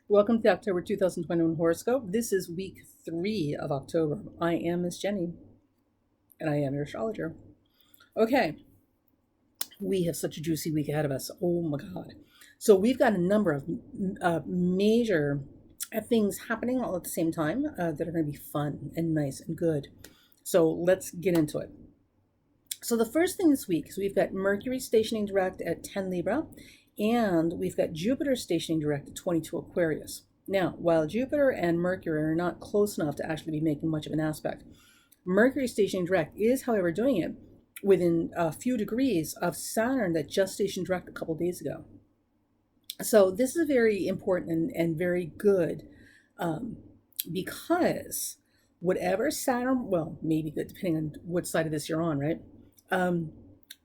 Welcome to the October 2021 horoscope. This is week 3 of October. I am Miss Jenny, and I am your astrologer. Okay, we have such a juicy week ahead of us. Oh my God. So we've got a number of major things happening all at the same time that are going to be fun and nice and good. So let's get into it. So the first thing this week is we've got Mercury stationing direct at 10 Libra, and we've got Jupiter stationing direct at 22 Aquarius. Now, while Jupiter and Mercury are not close enough to actually be making much of an aspect, Mercury stationing direct is, however, doing it within a few degrees of Saturn that just stationed direct a couple days ago. So this is very important and very good because whatever Saturn, well, maybe good depending on what side of this you're on, right?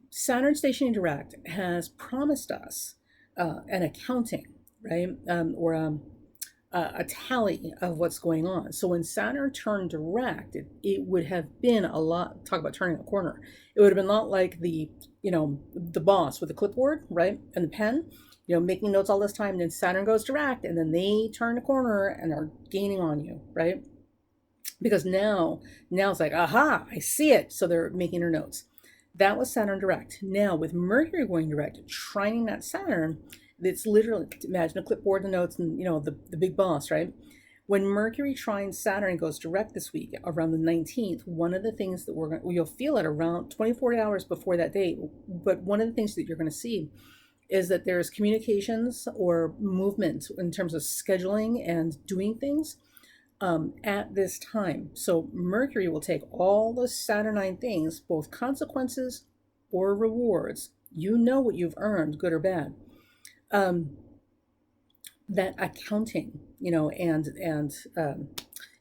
Saturn stationing direct has promised us an accounting, right? Or a tally of what's going on. So when Saturn turned direct, it would have been a lot, talk about turning a corner. It would have been not like the boss with the clipboard, right? And the pen, making notes all this time. And then Saturn goes direct and then they turn the corner and are gaining on you, right? Because now it's like, aha, I see it. So they're making their notes. That was Saturn direct. Now with Mercury going direct, trining that Saturn, it's literally, imagine a clipboard, the notes, and the big boss, right? When Mercury trines Saturn and goes direct this week around the 19th, one of the things that you'll feel it around 24 hours before that date, but one of the things that you're going to see is that there's communications or movement in terms of scheduling and doing things at this time. So Mercury will take all the Saturnine things, both consequences or rewards. You know what you've earned, good or bad. That accounting, and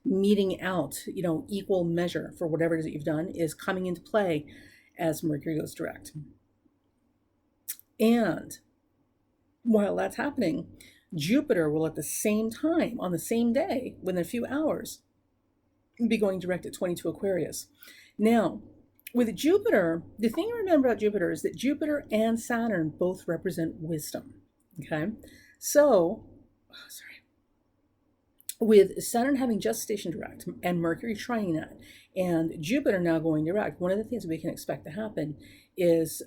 meeting out, equal measure for whatever it is that you've done is coming into play as Mercury goes direct. And while that's happening, Jupiter will at the same time, on the same day, within a few hours, be going direct at 22 Aquarius. Now, with Jupiter, the thing to remember about Jupiter is that Jupiter and Saturn both represent wisdom. Okay, so, with Saturn having just stationed direct and Mercury trining that, and Jupiter now going direct, one of the things we can expect to happen is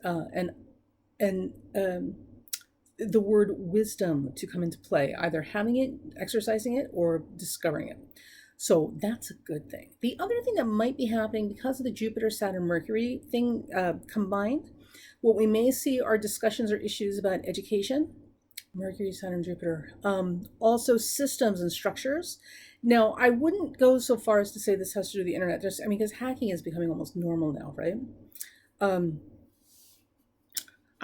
the word wisdom to come into play, either having it, exercising it, or discovering it. So that's a good thing. The other thing that might be happening because of the Jupiter, Saturn, Mercury thing combined, what we may see are discussions or issues about education, Mercury, Saturn, Jupiter, also systems and structures. Now, I wouldn't go so far as to say this has to do with the internet. Because hacking is becoming almost normal now, right?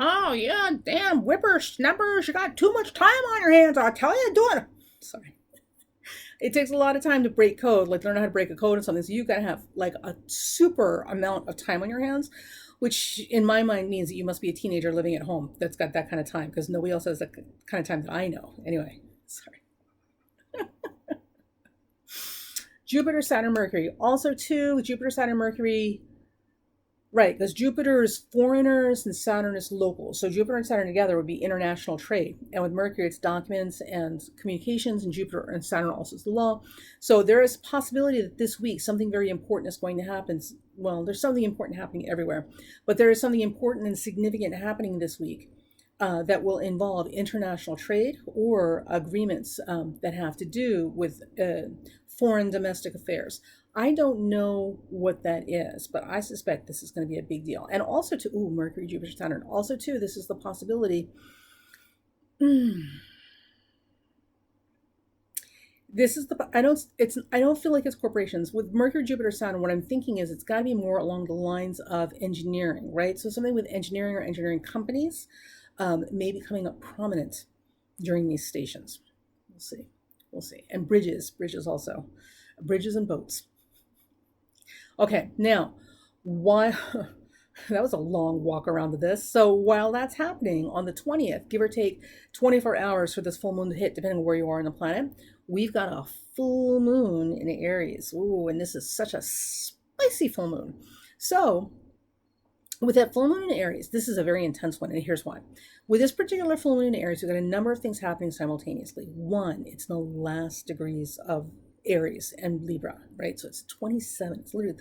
Oh, yeah, damn whippersnappers, you got too much time on your hands. I'll tell you, do it. Sorry. It takes a lot of time to break code, like learn how to break a code or something. So you've got to have like a super amount of time on your hands, which in my mind means that you must be a teenager living at home that's got that kind of time, because nobody else has that kind of time that I know. Anyway, sorry. Jupiter, Saturn, Mercury. Also, too, Jupiter, Saturn, Mercury. Right, because Jupiter is foreigners and Saturn is local. So Jupiter and Saturn together would be international trade. And with Mercury, it's documents and communications, and Jupiter and Saturn also is the law. So there is a possibility that this week something very important is going to happen. Well, there's something important happening everywhere, but there is something important and significant happening this week that will involve international trade or agreements that have to do with foreign domestic affairs. I don't know what that is, but I suspect this is going to be a big deal. And also to Mercury, Jupiter, Saturn. Also too, this is the possibility. This is I don't feel like it's corporations. With Mercury, Jupiter, Saturn, what I'm thinking is it's got to be more along the lines of engineering, right? So something with engineering or engineering companies may be coming up prominent during these stations. We'll see. And bridges also. Bridges and boats. Okay, now, why that was a long walk around to this. So while that's happening on the 20th, give or take 24 hours for this full moon to hit, depending on where you are on the planet, we've got a full moon in Aries. Ooh, and this is such a spicy full moon. So with that full moon in Aries, this is a very intense one, and here's why. With this particular full moon in Aries, we've got a number of things happening simultaneously. One, it's the last degrees of Aries and Libra, right? So it's 27. It's literally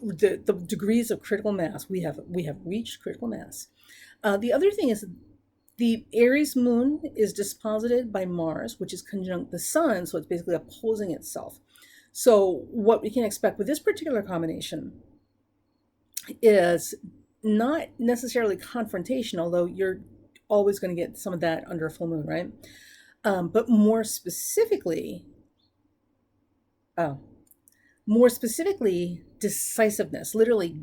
the degrees of critical mass. We have reached critical mass. The other thing is the Aries moon is disposited by Mars, which is conjunct the sun, so it's basically opposing itself. So what we can expect with this particular combination is not necessarily confrontation, although you're always going to get some of that under a full moon, right? But more specifically, decisiveness, literally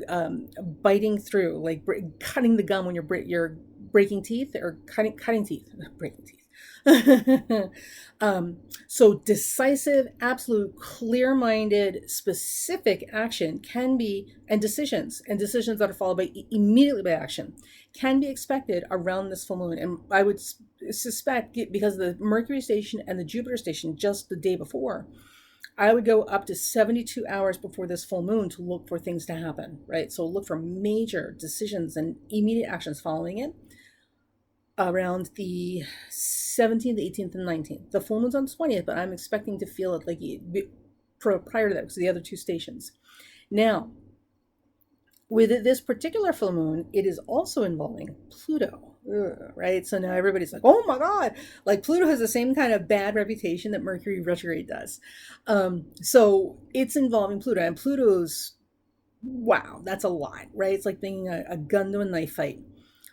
biting through, like cutting the gum when you're breaking teeth, or cutting teeth, breaking teeth. So decisive, absolute, clear-minded, specific action can be, and decisions that are followed by immediately by action can be expected around this full moon. And I would suspect, because of the Mercury station and the Jupiter station just the day before, I would go up to 72 hours before this full moon to look for things to happen, right? So look for major decisions and immediate actions following it around the 17th, 18th, and 19th. The full moon's on the 20th, but I'm expecting to feel it like prior to that, because of the other two stations. Now, with this particular full moon, it is also involving Pluto. Right? So now everybody's like, oh my God, like Pluto has the same kind of bad reputation that Mercury retrograde does. So it's involving Pluto, and Pluto's, wow, that's a lot, right? It's like being a gun to a knife fight.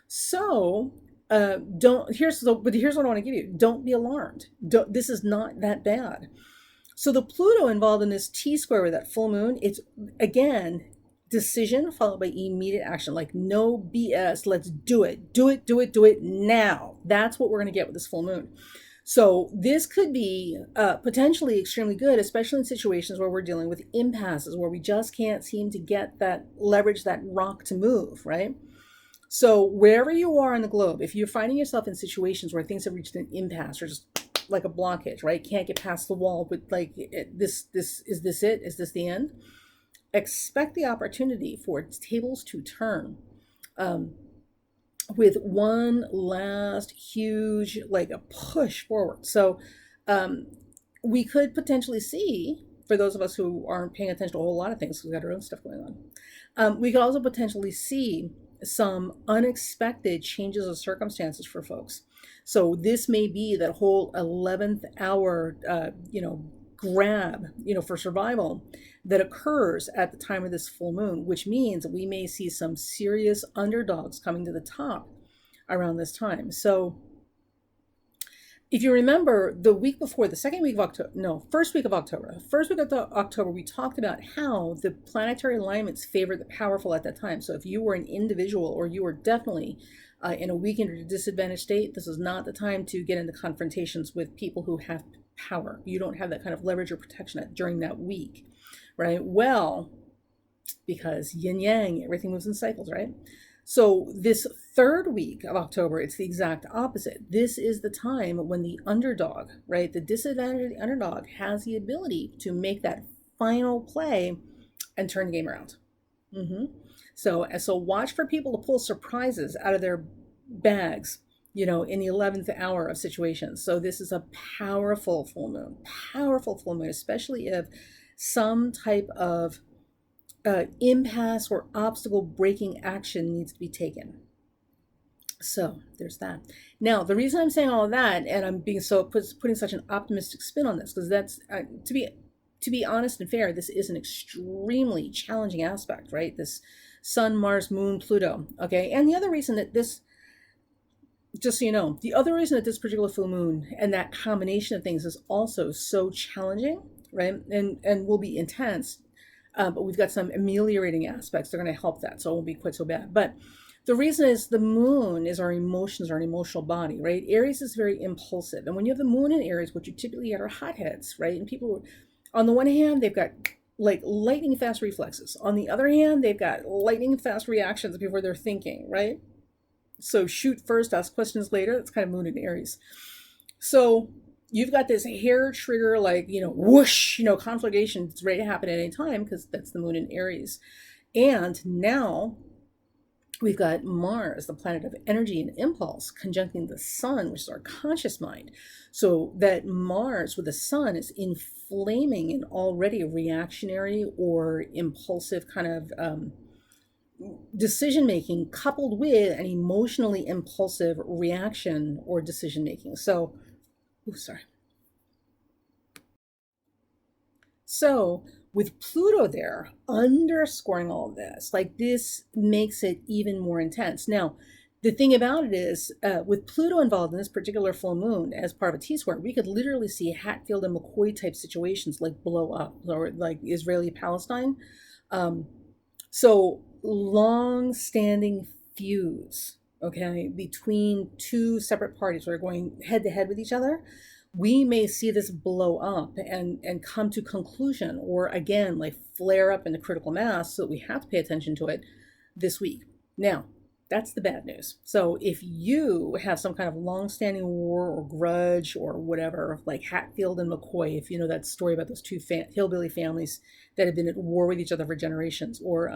So here's what I want to give you. Don't be alarmed. This is not that bad. So the Pluto involved in this T-square with that full moon, it's, again, decision followed by immediate action, like no BS. Let's do it now. That's what we're going to get with this full moon. So this could be potentially extremely good, especially in situations where we're dealing with impasses, where we just can't seem to get that leverage, that rock to move, right? So wherever you are on the globe, if you're finding yourself in situations where things have reached an impasse or just like a blockage, right? Can't get past the wall, but like is this it? Is this the end? Expect the opportunity for tables to turn with one last huge, like a push forward. So we could potentially see, for those of us who aren't paying attention to a whole lot of things because we've got our own stuff going on, we could also potentially see some unexpected changes of circumstances for folks. So this may be that whole 11th hour, grab, for survival that occurs at the time of this full moon, which means we may see some serious underdogs coming to the top around this time. So if you remember the week before, the first week of October, we talked about how the planetary alignments favor the powerful at that time. So if you were an individual, or you were definitely in a weakened or disadvantaged state, this is not the time to get into confrontations with people who have power. You don't have that kind of leverage or protection during that week, right? Well, because yin yang, everything moves in cycles, right? So this third week of October, it's the exact opposite. This is the time when the underdog, right, the disadvantaged underdog, has the ability to make that final play and turn the game around. So watch for people to pull surprises out of their bags, in the 11th hour of situations. So this is a powerful full moon, especially if some type of impasse or obstacle breaking action needs to be taken. So there's that. Now, the reason I'm saying all of that, and I'm being putting such an optimistic spin on this, because that's to be honest and fair, this is an extremely challenging aspect, right? This Sun, Mars, Moon, Pluto. Okay, and the other reason that this, just so you know, the other reason that this particular full moon and that combination of things is also so challenging, right, and will be intense, but we've got some ameliorating aspects that are going to help that, so it won't be quite so bad. But the reason is the moon is our emotions, our emotional body, right? Aries is very impulsive, and when you have the moon in Aries, what you typically get are hotheads, right? And people, on the one hand, they've got like lightning fast reflexes. On the other hand, they've got lightning fast reactions before they're thinking, right? So shoot first, ask questions later. That's kind of moon in Aries. So you've got this hair trigger, like, whoosh, conflagration that's ready to happen at any time, because that's the moon in Aries. And now We've got Mars, the planet of energy and impulse, conjuncting the sun, which is our conscious mind. So that Mars with the sun is inflaming an already reactionary or impulsive kind of decision making, coupled with an emotionally impulsive reaction or decision making. So, sorry. So, with Pluto there underscoring all of this, like this makes it even more intense. Now, the thing about it is, with Pluto involved in this particular full moon as part of a T square, we could literally see Hatfield and McCoy type situations like blow up, or like Israeli Palestine. So, long standing feuds, okay, between two separate parties that are going head to head with each other, we may see this blow up and come to conclusion, or again like flare up into critical mass, so that we have to pay attention to it this week. Now, that's the bad news. So if you have some kind of long-standing war or grudge or whatever, like Hatfield and McCoy, if you know that story about those two hillbilly families that have been at war with each other for generations, or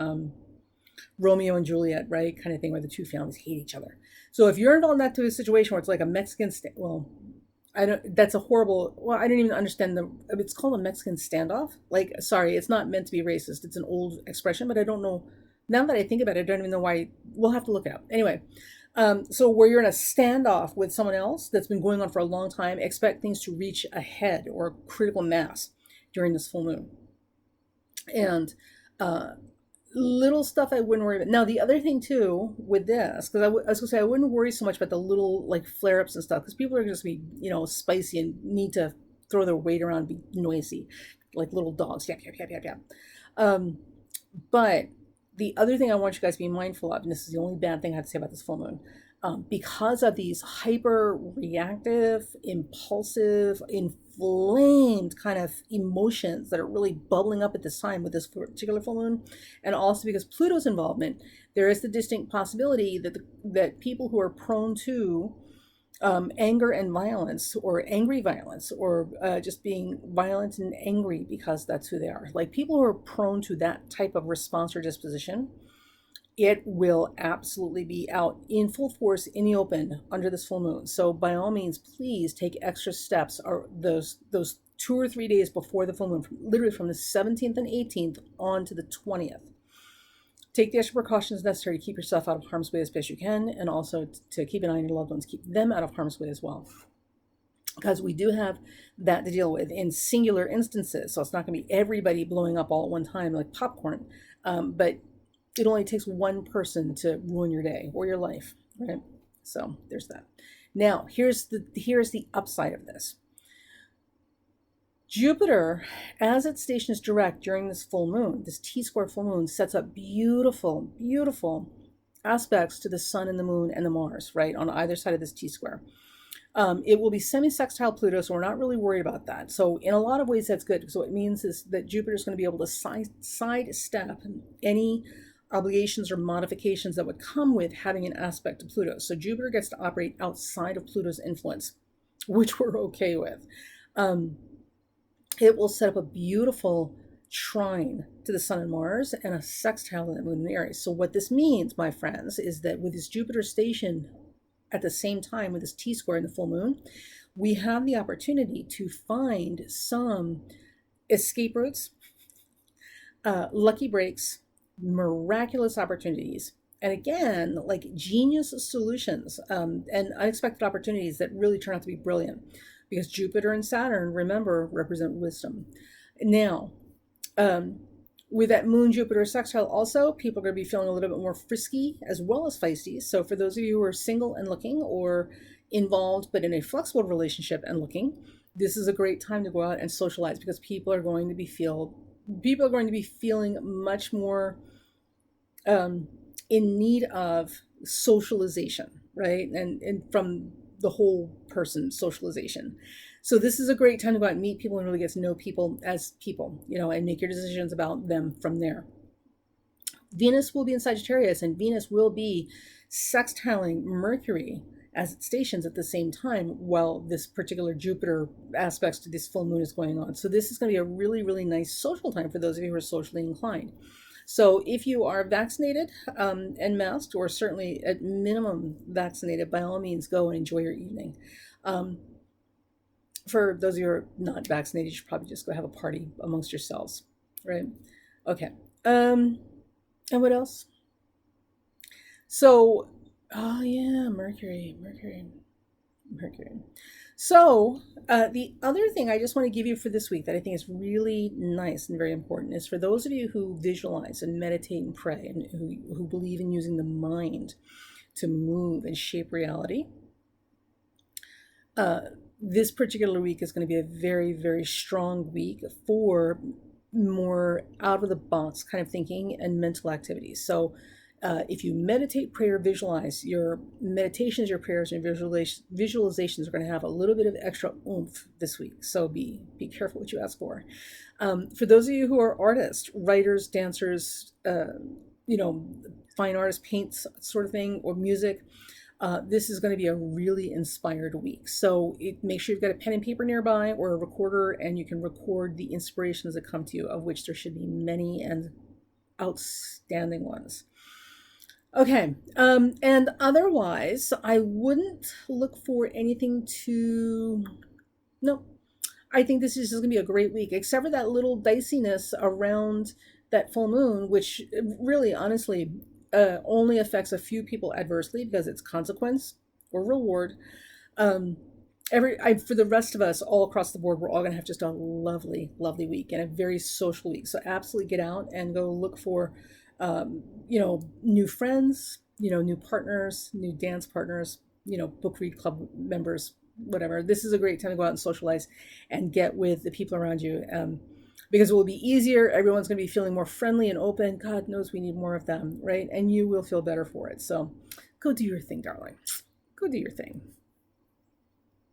Romeo and Juliet, right, kind of thing, where the two families hate each other. So if you're involved in that situation where it's like a Mexican well, I don't, that's a horrible, well, I don't even understand it's called a Mexican standoff. Like, sorry, it's not meant to be racist. It's an old expression, but I don't know. Now that I think about it, I don't even know why. We'll have to look it up. Anyway, so where you're in a standoff with someone else that's been going on for a long time, expect things to reach a head or critical mass during this full moon. And little stuff I wouldn't worry about. Now, the other thing too with this, because I was going to say I wouldn't worry so much about the little like flare ups and stuff, because people are just be, spicy and need to throw their weight around, be noisy, like little dogs. Yap, yap, yap, yap, yap. But the other thing I want you guys to be mindful of, and this is the only bad thing I have to say about this full moon, because of these hyper reactive, impulsive, inflamed kind of emotions that are really bubbling up at this time with this particular full moon, and also because Pluto's involvement, there is the distinct possibility that that people who are prone to anger and violence, or angry violence, or just being violent and angry because that's who they are, like people who are prone to that type of response or disposition, it will absolutely be out in full force in the open under this full moon. So by all means, please take extra steps, or those 2 or 3 days before the full moon, literally from the 17th and 18th on to the 20th. Take the extra precautions necessary to keep yourself out of harm's way as best you can, and also to keep an eye on your loved ones, keep them out of harm's way as well. Because we do have that to deal with in singular instances. So it's not going to be everybody blowing up all at one time like popcorn, but it only takes one person to ruin your day or your life, right? So there's that. Now, here's the upside of this. Jupiter, as it stations direct during this full moon, this T-square full moon, sets up beautiful, beautiful aspects to the sun and the moon and the Mars, right, on either side of this T-square. It will be semi-sextile Pluto, so we're not really worried about that. So in a lot of ways, that's good. So what it means is that Jupiter is going to be able to sidestep any obligations or modifications that would come with having an aspect to Pluto. So Jupiter gets to operate outside of Pluto's influence, which we're okay with. It will set up a beautiful trine to the sun and Mars, and a sextile to the moon and Aries. So what this means, my friends, is that with this Jupiter station at the same time with this T-square in the full moon, we have the opportunity to find some escape routes, lucky breaks, miraculous opportunities, and again, like genius solutions, and unexpected opportunities that really turn out to be brilliant, because Jupiter and Saturn, remember, represent wisdom. Now, with that moon Jupiter sextile also, people are going to be feeling a little bit more frisky as well as feisty. So for those of you who are single and looking, or involved but in a flexible relationship and looking, this is a great time to go out and socialize, because people are going to be feeling much more in need of socialization, right? And from the whole person socialization. So this is a great time to go out and meet people and really get to know people as people, and make your decisions about them from there. Venus will be in Sagittarius, and Venus will be sextiling Mercury as it stations at the same time while this particular Jupiter aspects to this full moon is going on. So this is going to be a really, really nice social time for those of you who are socially inclined. So if you are vaccinated and masked, or certainly at minimum vaccinated, by all means, go and enjoy your evening. Um, for those of you who are not vaccinated, you should probably just go have a party amongst yourselves, right? Okay. Um, and what else? So, oh yeah, Mercury. So, the other thing I just want to give you for this week that I think is really nice and very important is for those of you who visualize and meditate and pray and who believe in using the mind to move and shape reality. Uh, this particular week is going to be a very, very strong week for more out of the box kind of thinking and mental activities. So, if you meditate, pray, or visualize, your meditations, your prayers, and visualizations are going to have a little bit of extra oomph this week. So be careful what you ask for. For those of you who are artists, writers, dancers, fine artists, paints, sort of thing, or music, this is going to be a really inspired week. So make sure you've got a pen and paper nearby or a recorder, and you can record the inspirations that come to you, of which there should be many and outstanding ones. Okay, and otherwise, I wouldn't look for anything to. No, I think this is just going to be a great week, except for that little diciness around that full moon, which really, honestly, only affects a few people adversely because it's consequence or reward. Um, for the rest of us, all across the board, we're all going to have just a lovely, lovely week and a very social week. So absolutely get out and go look for, new friends, new partners, new dance partners, book read club members, whatever. This is a great time to go out and socialize and get with the people around you. Because it will be easier. Everyone's going to be feeling more friendly and open. God knows we need more of them, right? And you will feel better for it. So go do your thing, darling. Go do your thing.